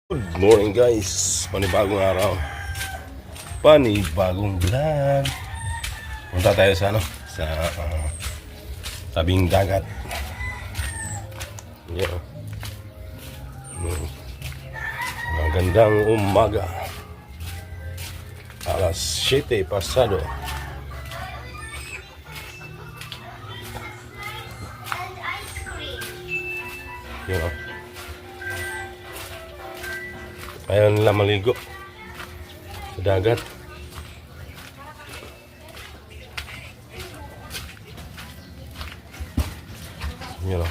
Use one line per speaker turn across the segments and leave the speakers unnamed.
Good morning guys, panibagong araw, panibagong vlog. Punta tayo sa sa tabing dagat. Yeah. Magandang umaga, alas 7 pasado. Yeah. Ayaw nila maligo sa dagat. Yun o.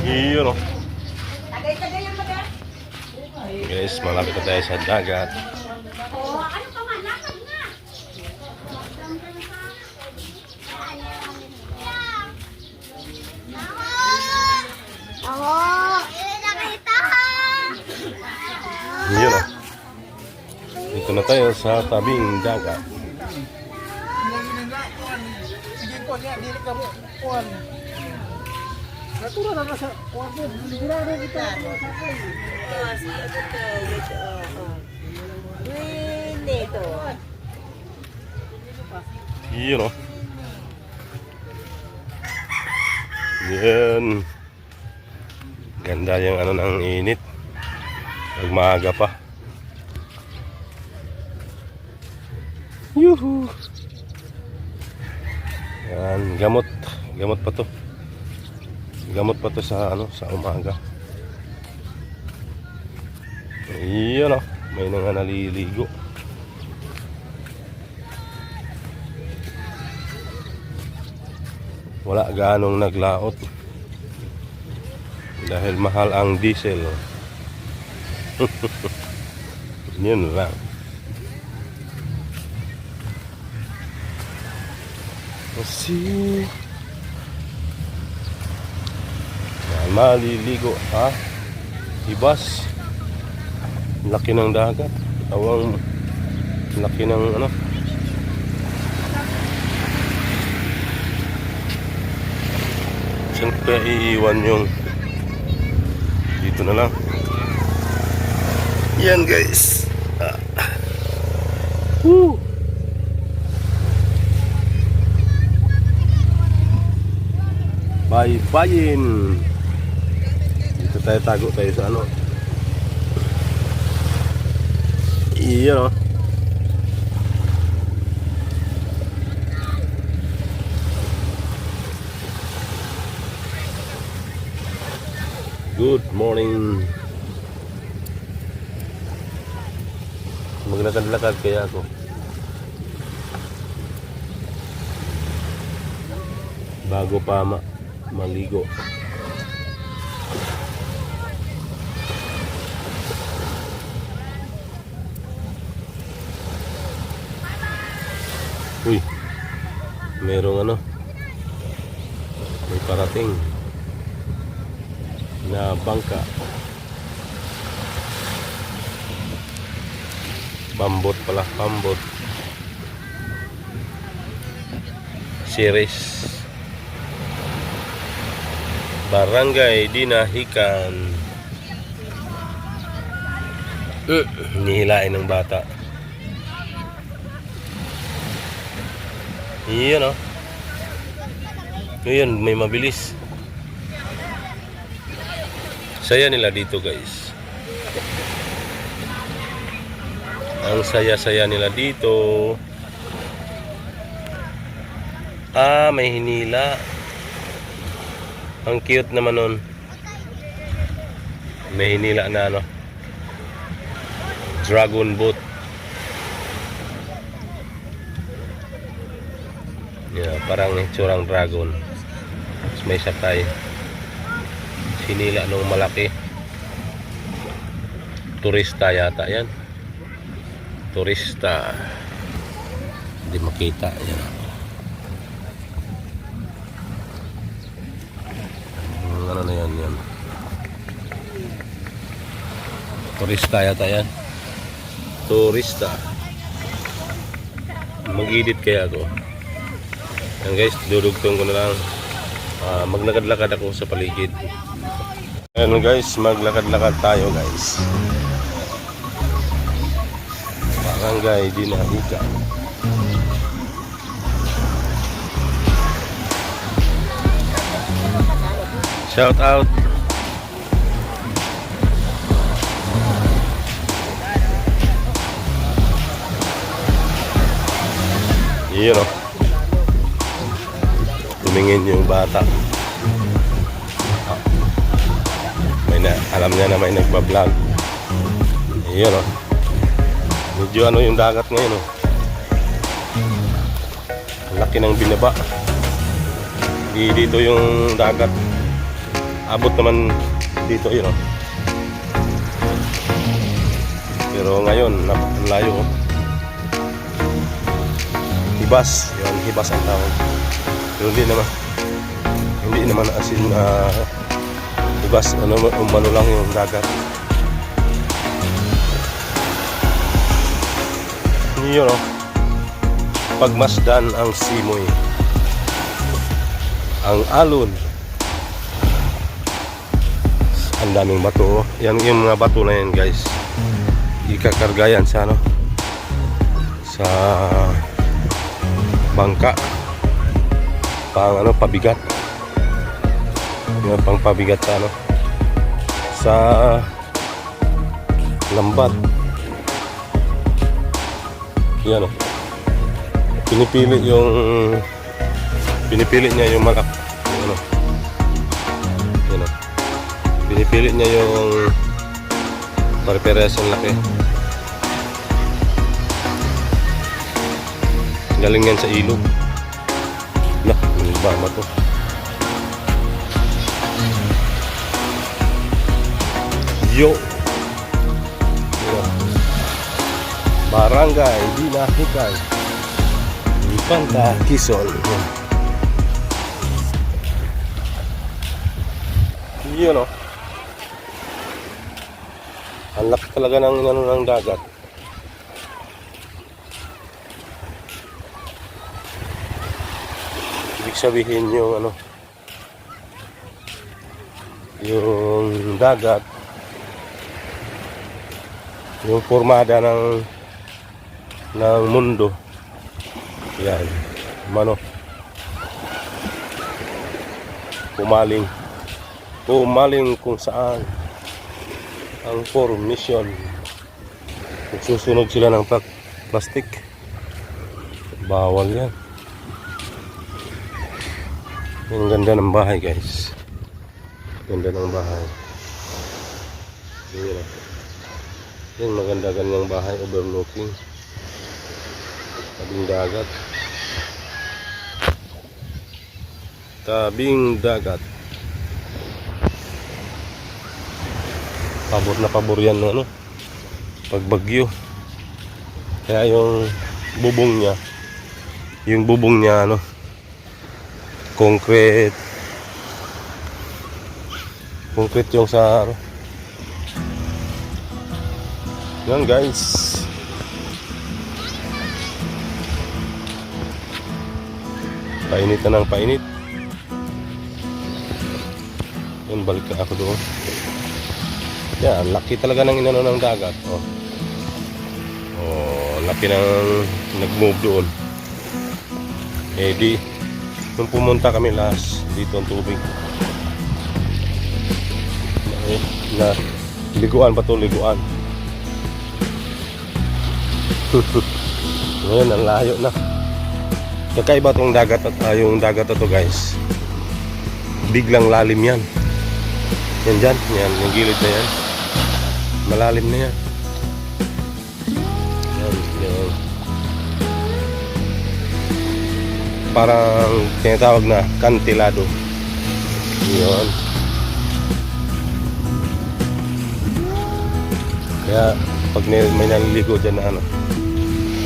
Yun o. Guys, malapit na tayo sa dagat. Yun o. Dito na tayo sa tabing dagat. Yun o. Yan. Ganda yung ng init. Maaga pa. Yuhu. Yan, gamot pa to. Gamot pa to sa sa umaga. Iyon oh, may nang naliligo. Wala ganong naglaot. Dahil mahal ang diesel. Yun lang. Kasi maliligo ha. Ibas. Laki ng dagat. Tawang laki ng siyempre iiwan yung dito na lang. Yan guys. Bye-byein. Dito tayo tayo sa Iyan o. Good morning. Maglakad-lakad kaya ako. Bago pa maligo. Uy, merong may parating na bangka. Pambot pala, pambot. Series Barangay Dinahican. Nihilain ng bata. Iyan o. Iyan, may mabilis. Saya nila dito guys. Ang saya-saya nila dito. May hinila. Ang cute naman nun. May hinila na dragon boat. Yeah, parang itsurang dragon. Tapos may sakay. Hinila nung malaki. Turista yata yan. Turista. Hindi makita yan. Ano na yan? Turista yata yan. Turista. Mag-edit kaya ako. Yan guys, dudugtong ko na lang. Maglakad-lakad ako sa paligid. Ayan guys, maglakad-lakad tayo guys. Barangay Dinahika. Shout out. Yun o. Tumingin yung bata. Alam niya na may nagbablog. Yun o. Medyo ano yung dagat ngayon o. Laki ng binaba. Dito yung dagat. Abot naman dito yun o. Pero ngayon, layo o. Hibas. Yun, hibas ang tawag. Pero hindi naman asin hibas, umano lang yung dagat. Yun o. Pagmasdan ang simoy. Ang alon. Ang daming bato. Yan yung mga bato na yan guys. Ikakarga yan sa sa bangka. Pabigat. Yung pang pabigat sa lambat. Yan o. Pinipili niya yung malak. Yan o. Pinipili niya yung pare-parehas ang laki. Galing yan sa ilog. Bama to. Yo. Barangay Dinahika. Infanta Quezon. Yun o. Ang laki talaga ng dagat. Ibig sabihin yung yung dagat, yung formada ng mundo. Yan, pumaling kung saan ang formation. Susunog sila ng plastic, bawal yan. Ang ganda ng bahay guys. Ganda ng bahay. Yan, maganda ganyang bahay overlooking tabing dagat. Tabing dagat. Pabor na pabor yan pag bagyo. Kaya yung bubong niya concrete yung sa yan guys. Painit na ng painit. Yan, balik ka ako doon. Yan, laki talaga ng ng dagat. Laki ng nag-move doon. Nung pumunta kami last, dito ang tubig. Liguan pa to, liguan. Ngayon, ang layo na. Kakaiba tong dagat yung dagat na to guys. Biglang lalim yan. Yan dyan, yan, yung gilid na yan. Malalim na yan. Yan. Parang tinatawag na kantilado. Yun. Kaya pag may naliligo dyan na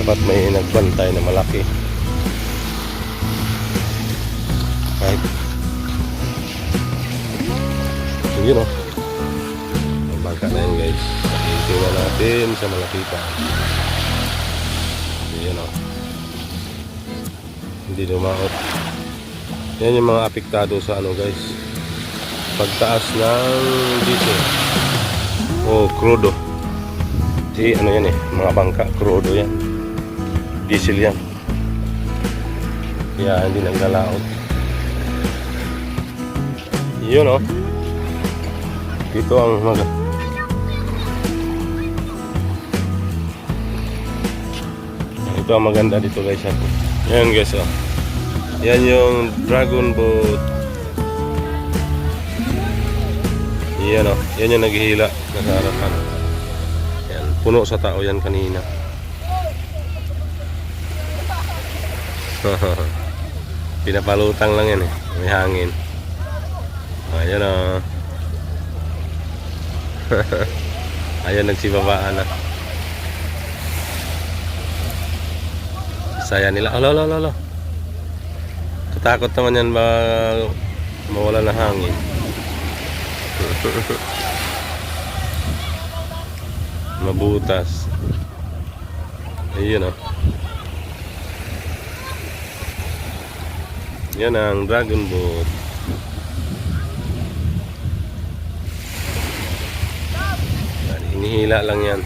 dapat may nagbantay na malaki. Kahit yun ang bangka na yun guys. Tingnan natin sa malapitan. Yun hindi dumaot. Yan yung mga apektado sa ano guys, pagtaas ng diesel o crudo. Ano yan mga bangka, crudo yan, diesel yan, kaya hindi naglalaot. Yun dito ang ito ang maganda dito guys. Yan guys yan yung dragon boat. Yan yan yung naghihila nasa harapan. Yan, puno sa tao yan kanina. Pinapalutang lang yan may hangin. Ayan ayan, nagsibabaan na. Saya nila. Alo. Katakot naman yan mawala ng hangin. Mabutas. Ayun yan ang dragon boat. Hinihila lang yan.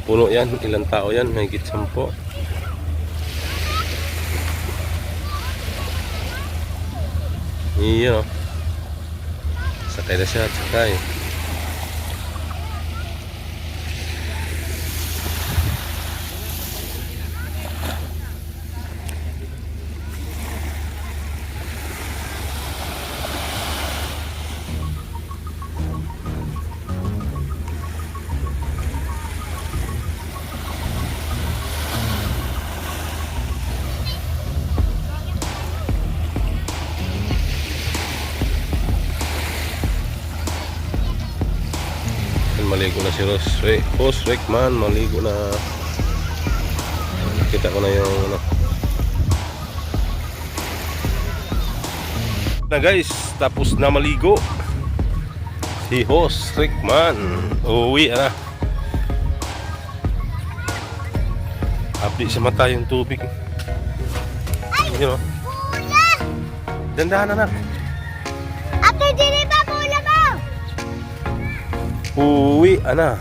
Puno yan. Ilang tao yan? Mahigit 10. Iyo. Sakay na siya. Sakay. Maligo na si Boss Rickman, maligo na. Kita ko na yung na guys, tapos na maligo si Boss Rickman. Uwi na. Abdi sa mata yung tubig. Yun dandahan anak.
Ato diri ba mula mo?
Uwi ana.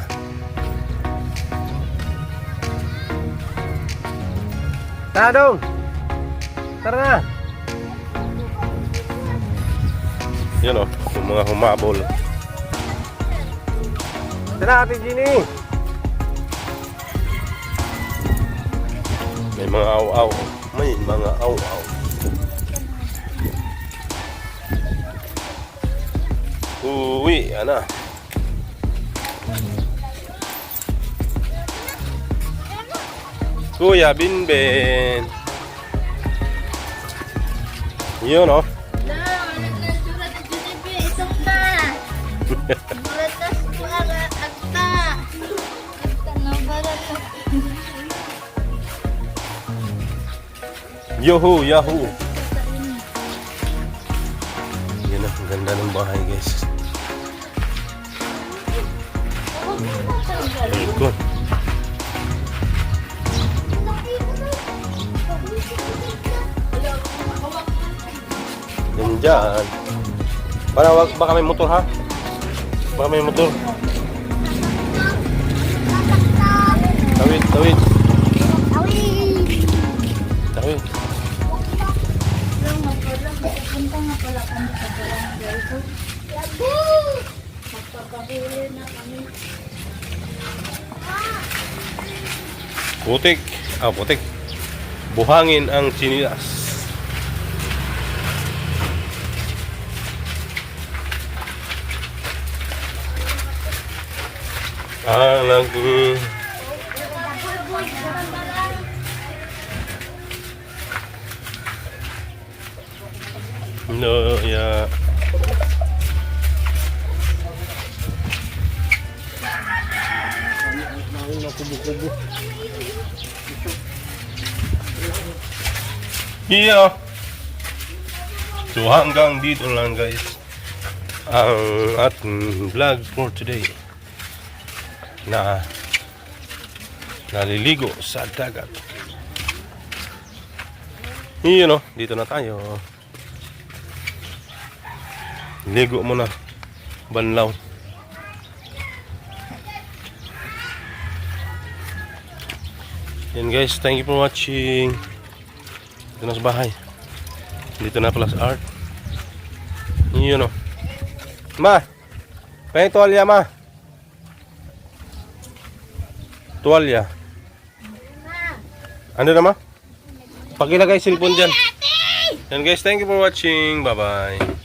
Tadong. Tara na. Yan yung mga humabol. Tara, Ate Ginny. May mga aw-aw. May mga aw-aw. Uwi ana. Kuya Binben. Yun
Nagsurat na GDP, isang na. Mulatas ko ang akta. Akta na barat na.
Yahoo! Yan ang ganda ng bahay guys. Ikot. Yan dyan. Baka may motor ha? Baka may motor. Tawid.
Awin.
Tawid.
Punta nga pala kami sa barangay ko. Magpapahuli na kami.
Putik. Putik. Buhangin ang sinilas. Alam ko. No, ya. Iya. So hanggang dito lang guys ang ating vlog for today. Na naliligo sa dagat. Dito na tayo. Ligo muna. Banlaw. Yan guys, thank you for watching. Dito na sa bahay. Dito na pala sa art. Yun o. Ma! Pahing tuwalya, ma. Tuwalya. Ano na, ma? Pakilagay cellphone dyan. Yan guys, thank you for watching. Bye-bye.